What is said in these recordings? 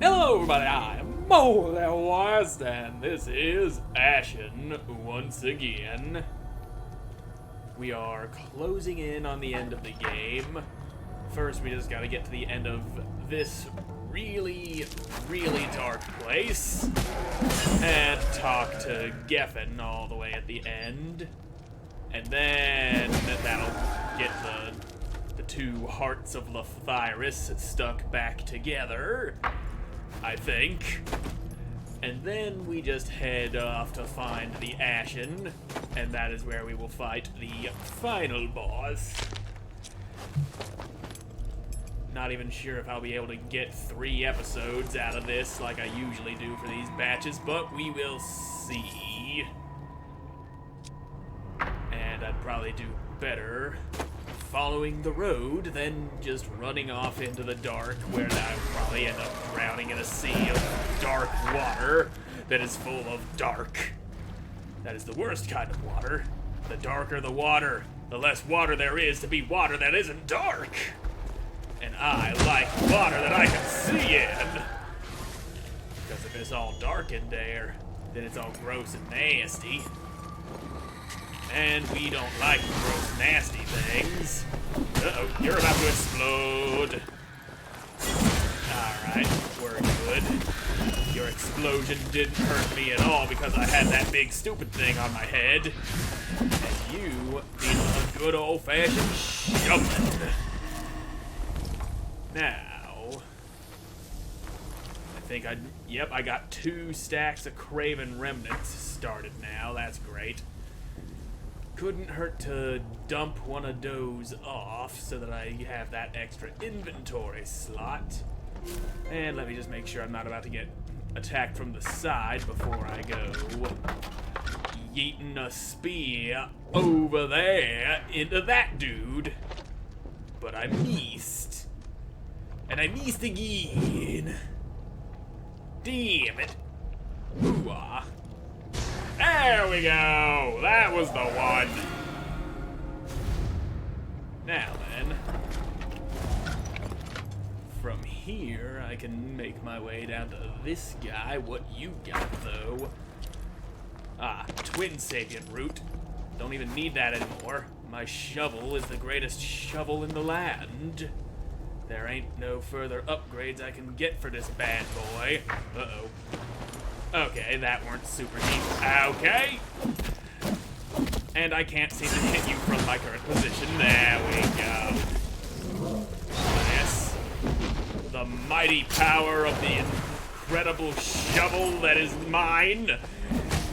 Hello everybody, I am Moldy, and this is Ashen once again. We are closing in on the end of the game. First, we just gotta get to the end of this really dark place and talk to Geffen all the way at the end. And then that'll get the two hearts of Lathyrus stuck back together, I think. And then we just head off to find the Ashen, and that is where we will fight the final boss. Not even sure if I'll be able to get 3 episodes out of this like I usually do for these batches, but we will see. And I'd probably do better following the road than just running off into the dark, where I would probably end up drowning in a sea of dark water that is full of dark. That is the worst kind of water. The darker the water, the less water there is to be water that isn't dark. And I like water that I can see in. Because if it's all dark in there, then it's all gross and nasty. And we don't like gross, nasty things. Uh-oh, you're about to explode. Alright, we're good. Your explosion didn't hurt me at all because I had that big stupid thing on my head. And you need a good old-fashioned shoveling. Now, I think I got 2 stacks of Craven Remnants started now. That's great. Couldn't hurt to dump one of those off so that I have that extra inventory slot. And let me just make sure I'm not about to get attacked from the side before I go yeeting a spear over there into that dude. But I missed. And I missed again. Damn it. Ooh-ah. There we go! That was the one! Now then, from here I can make my way down to this guy. What you got, though? Ah, Twin Sapient Root. Don't even need that anymore. My shovel is the greatest shovel in the land. There ain't no further upgrades I can get for this bad boy. Uh-oh. Okay, that weren't super deep. Okay. And I can't seem to hit you from my current position. There we go. Yes. The mighty power of the incredible shovel that is mine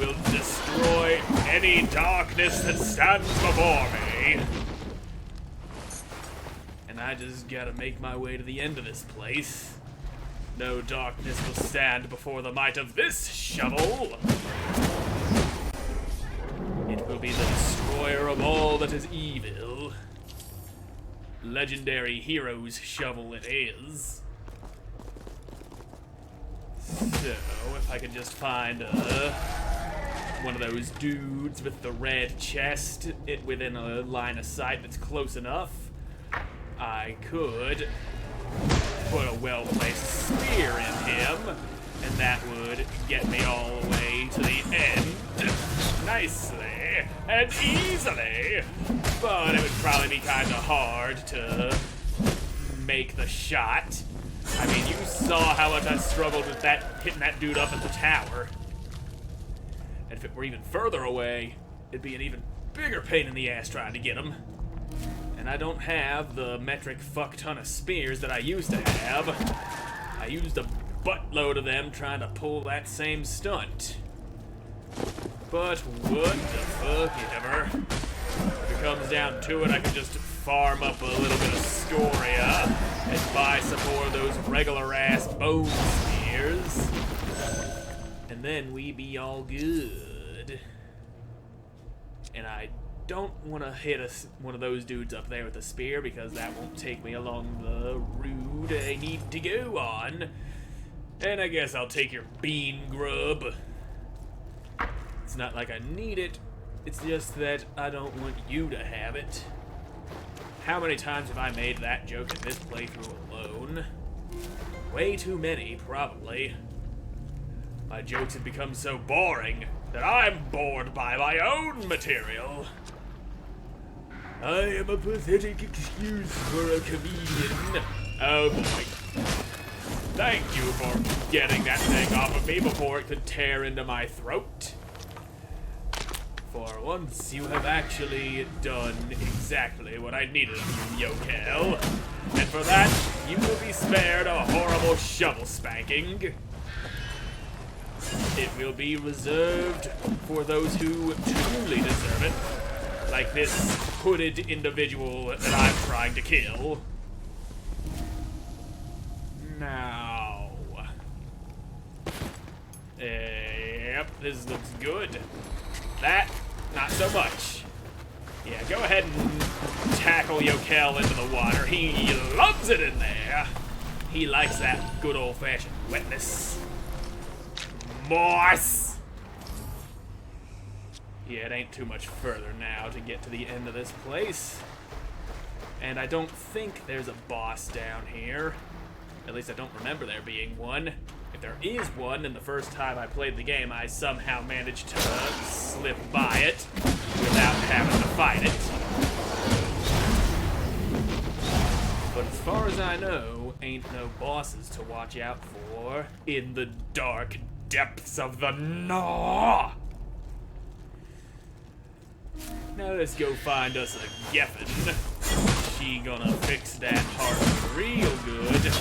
will destroy any darkness that stands before me. And I just gotta make my way to the end of this place. No darkness will stand before the might of this shovel. It will be the destroyer of all that is evil. Legendary hero's shovel it is. So, if I could just find one of those dudes with the red chest within a line of sight that's close enough, I could put a well-placed spear in him, and that would get me all the way to the end nicely and easily. But it would probably be kind of hard to make the shot. I mean, you saw how much I struggled with that, hitting that dude up at the tower. And if it were even further away, it'd be an even bigger pain in the ass trying to get him. And I don't have the metric fuck ton of spears that I used to have. I used a buttload of them trying to pull that same stunt. But what the fuck ever. If it comes down to it, I can just farm up a little bit of scoria and buy some more of those regular ass bone spears. And then we be all good. And I don't want to hit one of those dudes up there with a spear because that won't take me along the route I need to go on. And I guess I'll take your bean grub. It's not like I need it, it's just that I don't want you to have it. How many times have I made that joke in this playthrough alone? Way too many, probably. My jokes have become so boring that I'm bored by my own material. I am a pathetic excuse for a comedian. Oh boy. Thank you for getting that thing off of me before it could tear into my throat. For once, you have actually done exactly what I needed of you, Yokel. And for that, you will be spared a horrible shovel spanking. It will be reserved for those who truly deserve it, like this hooded individual that I'm trying to kill. Now. Yep, this looks good. That, not so much. Yeah, go ahead and tackle Yokel into the water. He loves it in there. He likes that good old-fashioned wetness. Moss! Yeah, it ain't too much further now to get to the end of this place. And I don't think there's a boss down here. At least I don't remember there being one. If there is one, and the first time I played the game, I somehow managed to slip by it without having to fight it. But as far as I know, ain't no bosses to watch out for in the dark depths of the Gnaw. Now let's go find us a Geffen. She gonna fix that heart real good.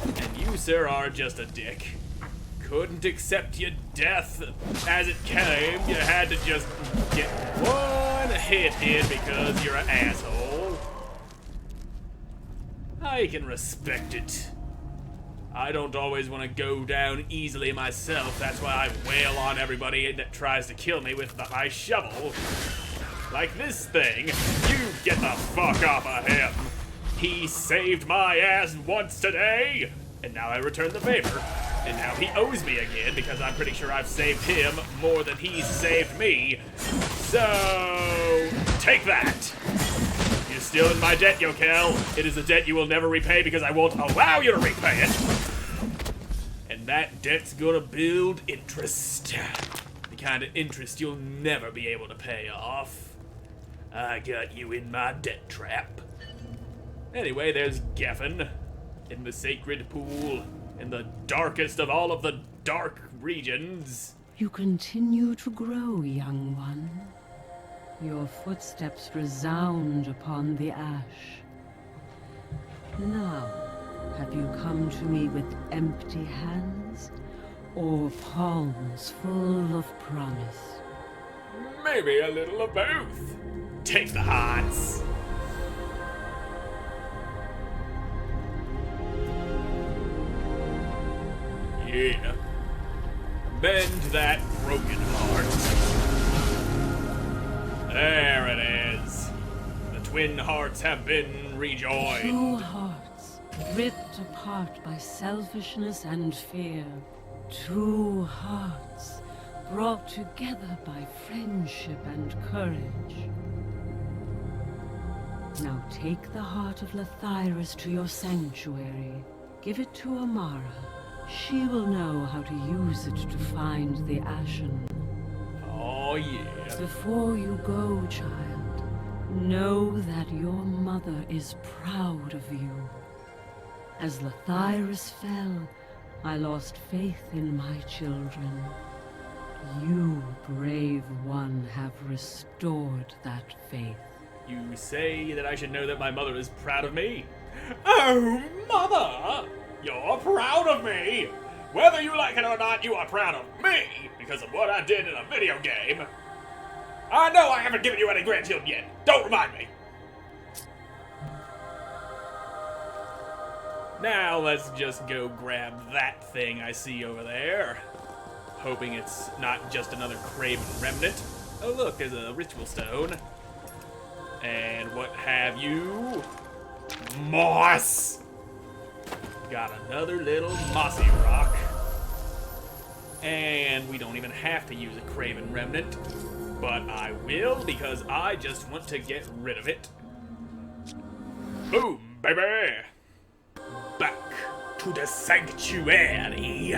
And you, sir, are just a dick. Couldn't accept your death as it came. You had to just get one hit in because you're an asshole. I can respect it. I don't always want to go down easily myself. That's why I wail on everybody that tries to kill me with my shovel. Like this thing. You get the fuck off of him. He saved my ass once today, and now I return the favor. And now he owes me again because I'm pretty sure I've saved him more than he's saved me. So, take that. You're still in my debt, Yokel. It is a debt you will never repay because I won't allow you to repay it. And that debt's gonna build interest. The kind of interest you'll never be able to pay off. I got you in my debt trap. Anyway, there's Geffen in the sacred pool in the darkest of all of the dark regions. You continue to grow, young one. Your footsteps resound upon the ash. Now, have you come to me with empty hands or palms full of promise? Maybe a little of both. Take the hearts. Yeah. Mend that broken heart. There it is. The twin hearts have been rejoined. Two hearts, ripped apart by selfishness and fear. Two hearts, brought together by friendship and courage. Now take the heart of Lathyrus to your sanctuary. Give it to Amara. She will know how to use it to find the Ashen. Oh, yeah. Before you go, child, know that your mother is proud of you. As Lathyrus fell, I lost faith in my children. You, brave one, have restored that faith. You say that I should know that my mother is proud of me? Oh, Mother! You're proud of me! Whether you like it or not, you are proud of me because of what I did in a video game. I know I haven't given you any grandchildren yet. Don't remind me. Now let's just go grab that thing I see over there. Hoping it's not just another craven remnant. Oh look, there's a ritual stone. And what have you? Moss! Got another little mossy rock. And we don't even have to use a craven remnant. But I will because I just want to get rid of it. Boom, baby! Back. to the sanctuary.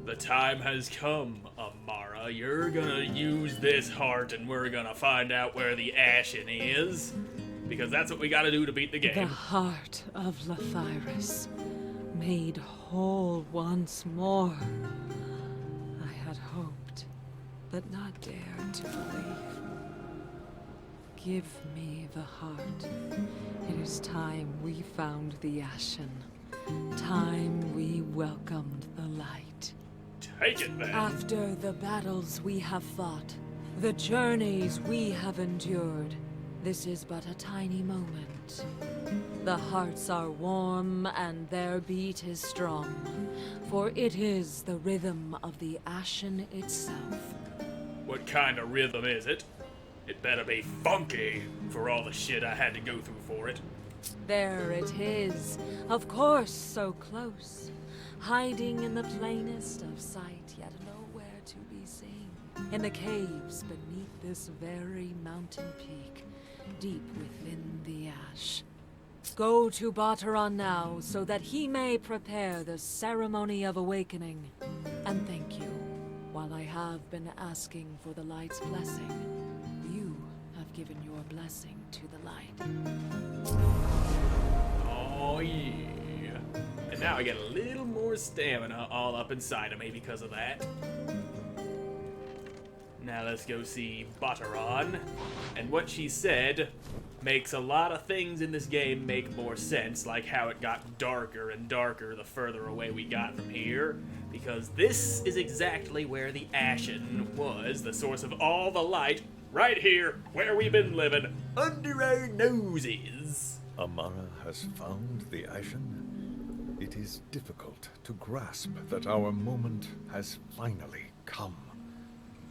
The time has come, Amara. You're gonna use this heart and we're gonna find out where the Ashen is. Because that's what we gotta do to beat the game. The heart of Lathyrus, made whole once more. I had hoped, but not dared to believe. Give me the heart. It is time we found the Ashen. Time we welcomed the light. Take it then. After the battles we have fought, the journeys we have endured, this is but a tiny moment. The hearts are warm and their beat is strong, for it is the rhythm of the Ashen itself. What kind of rhythm is it? It better be funky for all the shit I had to go through for it. There it is, of course so close, hiding in the plainest of sight, yet nowhere to be seen. In the caves beneath this very mountain peak, deep within the ash. Go to Bateron now, so that he may prepare the ceremony of awakening. And thank you. While I have been asking for the light's blessing, you have given your blessing to the light. Oh yeah. And now I get a little more stamina all up inside of me because of that. Now let's go see Bateron. And what she said makes a lot of things in this game make more sense, like how it got darker and darker the further away we got from here. Because this is exactly where the Ashen was, the source of all the light, right here, where we've been living, under our noses. Amara has found the Ashen. It is difficult to grasp that our moment has finally come.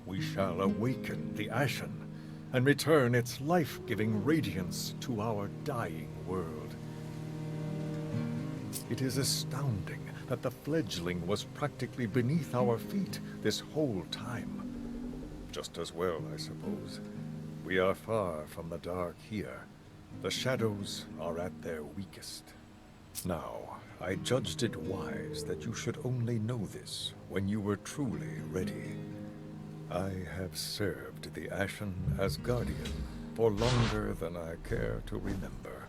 We shall awaken the Ashen and return its life-giving radiance to our dying world. It is astounding that the fledgling was practically beneath our feet this whole time. Just as well, I suppose. We are far from the dark here. The shadows are at their weakest. Now, I judged it wise that you should only know this when you were truly ready. I have served the Ashen as guardian for longer than I care to remember.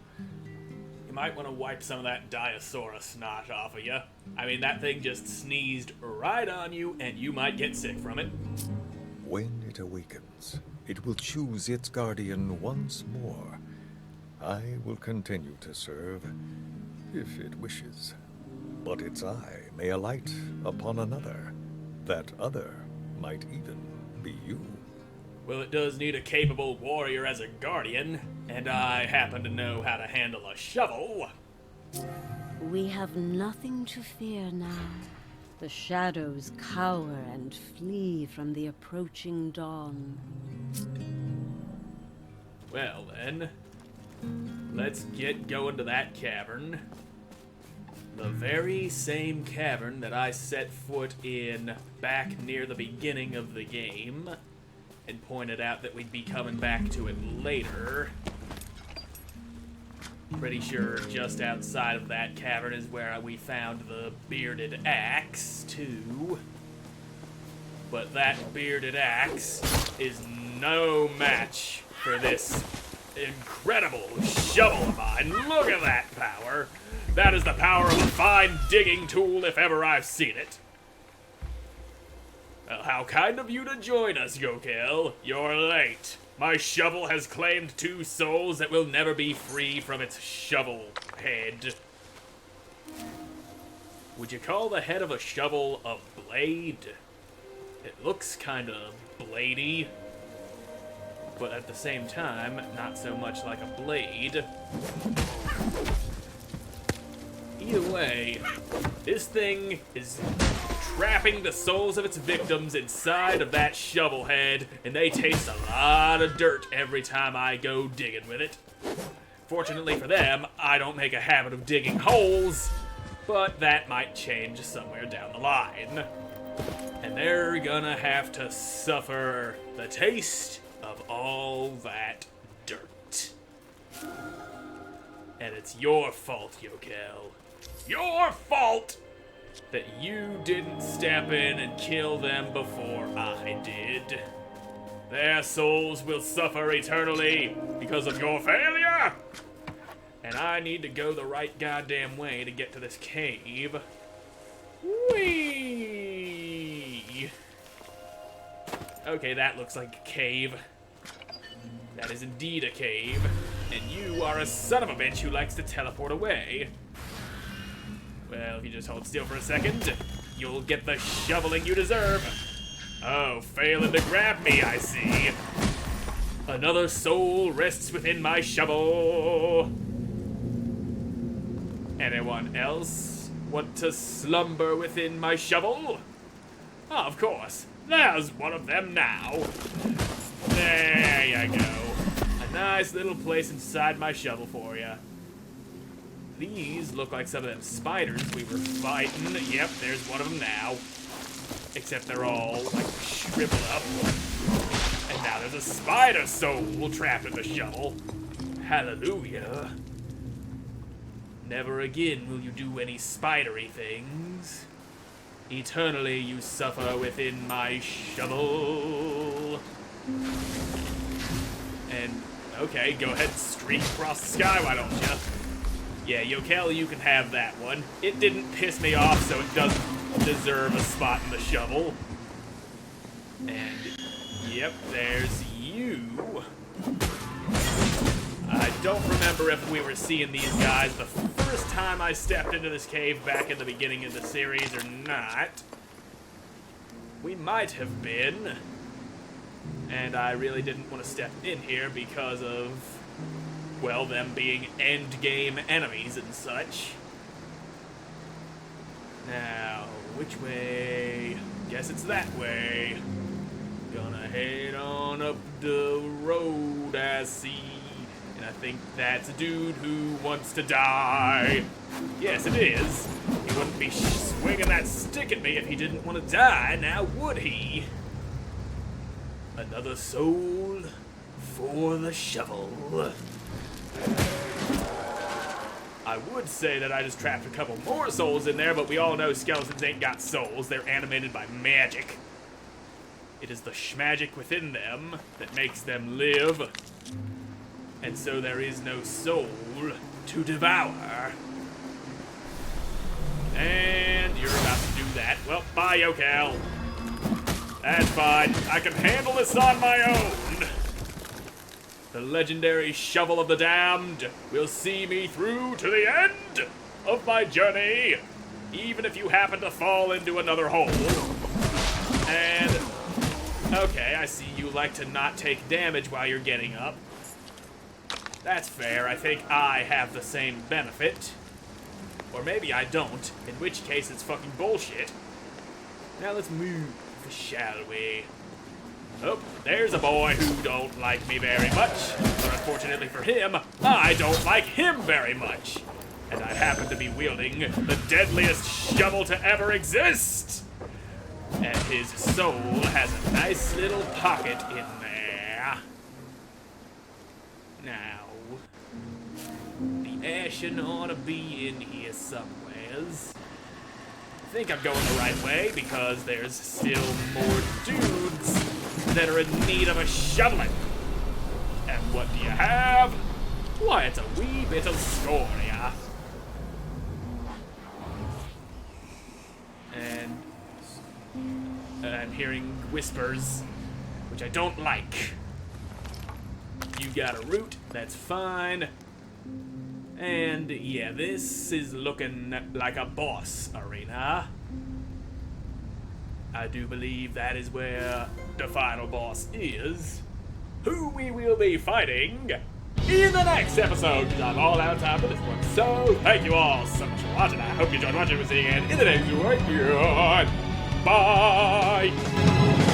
You might want to wipe some of that Diosaurus snot off of you. I mean, that thing just sneezed right on you, and you might get sick from it. When it awakens, it will choose its guardian once more. I will continue to serve, if it wishes. But its eye may alight upon another. That other might even be you. Well, it does need a capable warrior as a guardian, and I happen to know how to handle a shovel. We have nothing to fear now. The shadows cower and flee from the approaching dawn. Well then, let's get going to that cavern. The very same cavern that I set foot in back near the beginning of the game, and pointed out that we'd be coming back to it later. Pretty sure just outside of that cavern is where we found the bearded axe, too. But that bearded axe is no match for this incredible shovel of mine. Look at that power! That is the power of a fine digging tool if ever I've seen it. Well, how kind of you to join us, Gokel. You're late. My shovel has claimed 2 souls that will never be free from its shovel head. Would you call the head of a shovel a blade? It looks kinda bladey, but at the same time, not so much like a blade. Either way, this thing is trapping the souls of its victims inside of that shovel head, and they taste a lot of dirt every time I go digging with it. Fortunately for them, I don't make a habit of digging holes, but that might change somewhere down the line. And they're gonna have to suffer the taste of all that dirt. And it's your fault, Yokel. Your fault that you didn't step in and kill them before I did. Their souls will suffer eternally because of your failure. And I need to go the right goddamn way to get to this cave. Whee! Okay, that looks like a cave. That is indeed a cave. And you are a son of a bitch who likes to teleport away. Well, if you just hold still for a second, you'll get the shoveling you deserve. Oh, failing to grab me, I see. Another soul rests within my shovel. Anyone else want to slumber within my shovel? Oh, of course. There's one of them now. There you go. A nice little place inside my shovel for you. These look like some of them spiders we were fighting. Yep, there's one of them now. Except they're all, like, shriveled up. And now there's a spider soul trapped in the shovel. Hallelujah. Never again will you do any spidery things. Eternally you suffer within my shovel. And, okay, go ahead and streak across the sky, why don't you? Yeah, Yokel, you can have that one. It didn't piss me off, so it doesn't deserve a spot in the shovel. And, yep, there's you. I don't remember if we were seeing these guys the first time I stepped into this cave back in the beginning of the series or not. We might have been. And I really didn't want to step in here because of, well, them being endgame enemies and such. Now, which way? Guess it's that way. Gonna head on up the road I see. And I think that's a dude who wants to die. Yes, it is. He wouldn't be swinging that stick at me if he didn't want to die, now would he? Another soul for the shovel. I would say that I just trapped a couple more souls in there, but we all know skeletons ain't got souls. They're animated by magic. It is the schmagic within them that makes them live. And so there is no soul to devour. And you're about to do that. Well, bye, Yokel. That's fine. I can handle this on my own. The legendary Shovel of the Damned will see me through to the end of my journey, even if you happen to fall into another hole. And, okay, I see you like to not take damage while you're getting up. That's fair. I think I have the same benefit. Or maybe I don't, in which case it's fucking bullshit. Now let's move, shall we? Oh, there's a boy who don't like me very much. But unfortunately for him, I don't like him very much. And I happen to be wielding the deadliest shovel to ever exist. And his soul has a nice little pocket in there. Now, the Ashen ought to be in here somewheres. I think I'm going the right way because there's still more dudes that are in need of a shoveling. And what do you have? Why, it's a wee bit of scoria. And I'm hearing whispers, which I don't like. You got a root, that's fine. And yeah, this is looking like a boss arena. I do believe that is where the final boss is, who we will be fighting in the next episode, because I'm all out of time for this one. So, thank you all so much for watching. I hope you enjoyed watching. We'll see you again in the next one. Bye!